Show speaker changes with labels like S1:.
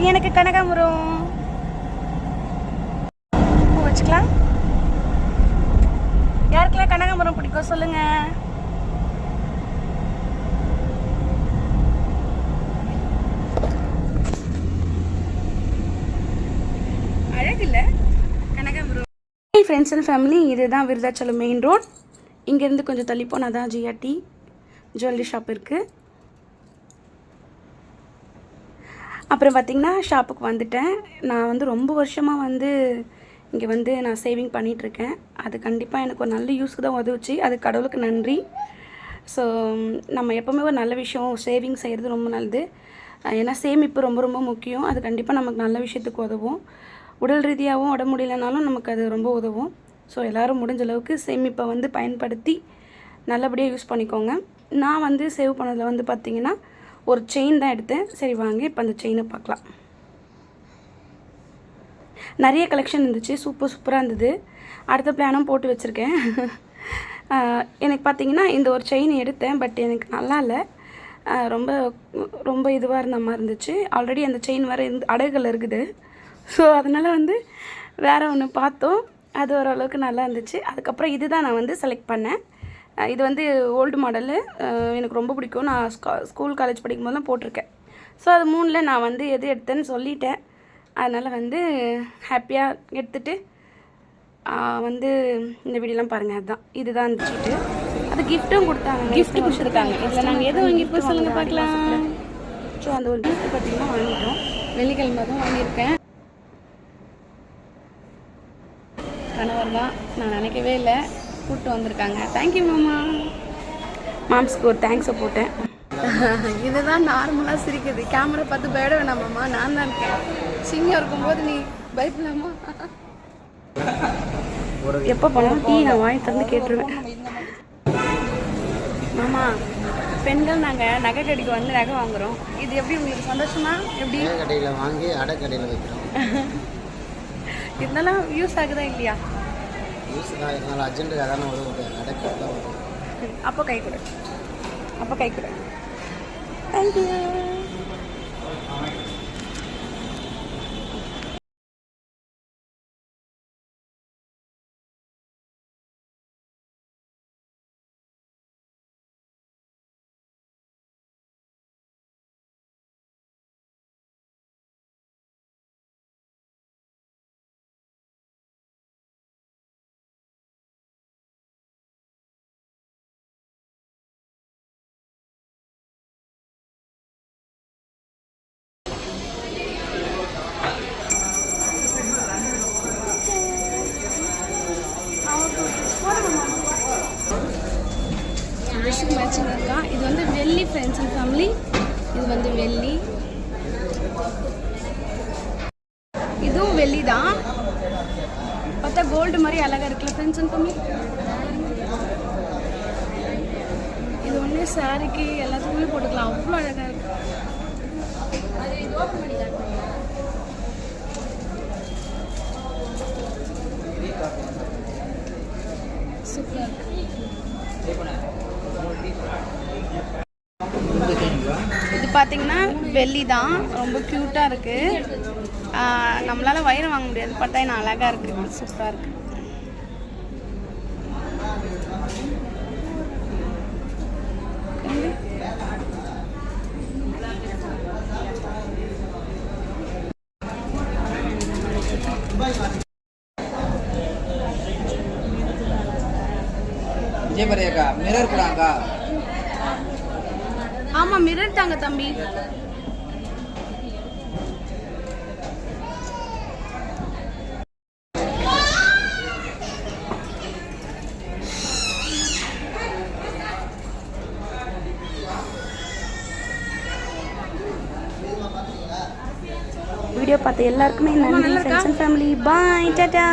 S1: எனக்கு கனகாம்பரம் பூ வச்சுக்கலாம். யாருக்கெல்லாம் கனகாம்பரம் பிடிக்கும் சொல்லுங்க. அழகில்ல கனகாம்பரம். ஃப்ரெண்ட்ஸ் அண்ட் ஃபேமிலி, இதுதான் விருதாச்சலம் மெயின் ரோட். இங்கேருந்து கொஞ்சம் தள்ளி போனால் தான் ஜிஆர்டி ஜுவல்லரி ஷாப் இருக்குது. அப்புறம் பார்த்திங்கன்னா ஷாப்புக்கு வந்துட்டேன். நான் வந்து ரொம்ப வருஷமாக இங்கே நான் சேவிங் பண்ணிகிட்ருக்கேன். அது கண்டிப்பாக எனக்கு ஒரு நல்ல யூஸ்க்கு தான் உதவுச்சு. அது கடவுளுக்கு நன்றி. ஸோ நம்ம எப்போவுமே ஒரு நல்ல விஷயம் சேவிங் செய்கிறது ரொம்ப நல்லது. ஏன்னா சேமிப்பு ரொம்ப ரொம்ப முக்கியம். அது கண்டிப்பாக நமக்கு நல்ல விஷயத்துக்கு உதவும். உடல் ரீதியாகவும் உடம்பு முடியலனாலும் நமக்கு அது ரொம்ப உதவும். ஸோ எல்லோரும் முடிஞ்ச அளவுக்கு சேமிப்பை பயன்படுத்தி நல்லபடியாக யூஸ் பண்ணிக்கோங்க. நான் சேவ் பண்ணதில் பார்த்திங்கன்னா ஒரு செயின் தான் எடுத்தேன். சரி வாங்க இப்போ அந்த செயினை பார்க்கலாம். நிறைய கலெக்ஷன் இருந்துச்சு, சூப்பராக இருந்தது. அடுத்த பிளானும் போட்டு வச்சுருக்கேன். எனக்கு பார்த்திங்கன்னா இந்த ஒரு செயின் எடுத்தேன். பட் எனக்கு நல்லா இல்லை, ரொம்ப ரொம்ப இதுவாக இருந்த மாதிரி இருந்துச்சு. ஆல்ரெடி அந்த செயின் வேறு அடகுகள் இருக்குது. ஸோ அதனால் வேறு ஒன்று பார்த்தோம். அது ஓரளவுக்கு நல்லா இருந்துச்சு. அதுக்கப்புறம் இது தான் நான் செலக்ட் பண்ணேன். இது ஓல்டு மாடலு, எனக்கு ரொம்ப பிடிக்கும். நான் ஸ்கூல் காலேஜ் படிக்கும் போதெல்லாம் போட்டிருக்கேன். ஸோ அது 3ல் நான் எது எடுத்தேன்னு சொல்லிட்டேன். அதனால் ஹாப்பியாக எடுத்துகிட்டு இந்த வீடியோலாம் பாருங்கள். அதுதான் இதுதான் இருந்துச்சுட்டு அது கிஃப்ட்டும் கொடுத்தாங்க. கிஃப்ட்டு கொடுத்துருக்காங்க. இதில் நாங்கள் எது வாங்கியிருப்போம் சொல்லுங்கள் பார்க்கலாம். ஸோ அந்த ஒரு கிஃப்ட் பார்த்திங்கன்னா வாங்கிட்டோம். வெள்ளிக்கிழமை தான் வாங்கியிருக்கேன். கணவர் தான், நான் நினைக்கவே இல்லை, கூப்பிட்டு வந்திருக்காங்க. தேங்க்யூ மாமா. மாம்ஸ்க்கு ஒரு தேங்க்ஸை போட்டேன். இதுதான் நார்மலாக சிரிக்குது. கேமரா பார்த்து பயட வேணாமாம்மா, நான் தான் இருக்கேன். சிங்கம் இருக்கும்போது நீ பயப்படலாமா? எப்போ போனாலும் டீ நான் வாங்கி தந்து கேட்டுருவேன். மாமா, பெண்கள் நாங்கள் நகை கடைக்கு நகை வாங்குகிறோம். இது எப்படி உங்களுக்கு சந்தோஷமா? எப்படி கடையில் வாங்கி அடை கடையில் வைக்கிறோம். இதெல்லாம் யூஸ் ஆகுதா இல்லையா? யூஸ் தான், இதனால் அர்ஜென்ட்டுக்கு அதான உதவுது. அடை தான் வரும். அப்போ கை கொடு, அப்போ கை கொடு. தேங்க்யூ. ட்ரெஸ்ஸுக்கு மேட்சிங் இருக்கலாம். இது வெள்ளி ஃப்ரெண்ட்ஸ் அண்ட் ஃபேமிலி. இது வெள்ளி, இதுவும் வெள்ளி தான். பார்த்தா கோல்டு மாதிரி அழகாக இருக்குல்ல ஃப்ரெண்ட்ஸ் அண்ட் ஃபேமிலி. இது ஒன்று சாரிக்கு எல்லாத்துக்குமே போட்டுக்கலாம், அவ்வளோ அழகாக இருக்கு. சூப்பராக இருக்கு. இது பார்த்தீங்கன்னா வெள்ளி தான், ரொம்ப க்யூட்டாக இருக்குது. நம்மளால் வயிறு வாங்க முடியாது, பார்த்தா என்ன அழகாக இருக்குது, சூப்பராக இருக்குது. மிரர் கூடாங்க. ஆமா, மிரர் தாங்க தம்பி. வீடியோ பார்த்த எல்லாருக்குமே நன்றி friends and family. Bye, Tata.